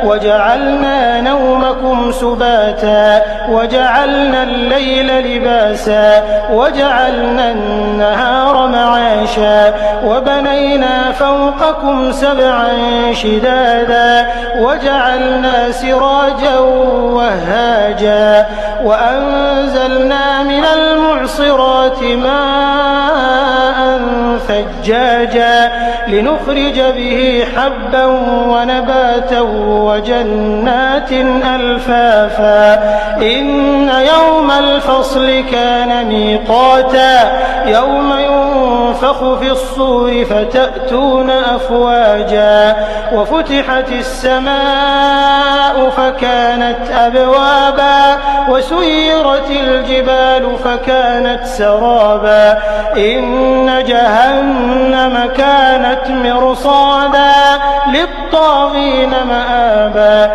وجعلنا نومكم سباتا وجعلنا الليل لباسا وجعلنا النهار معاشا وبنينا فوقكم سبعا شدادا وجعلنا سراجا وهاجا وأنزلنا من المعصرات ماء ثجاجا لنخرج به حبا ونباتا وجنات ألفافا إن يوم الفصل كان ميقاتا يوم ينفخ في الصور فتأتون أفواجا وفتحت السماء فكانت أبوابا وسيرت الجبال فكانت سرابا إن جهنم كانت مرصادا للطاغين مآبا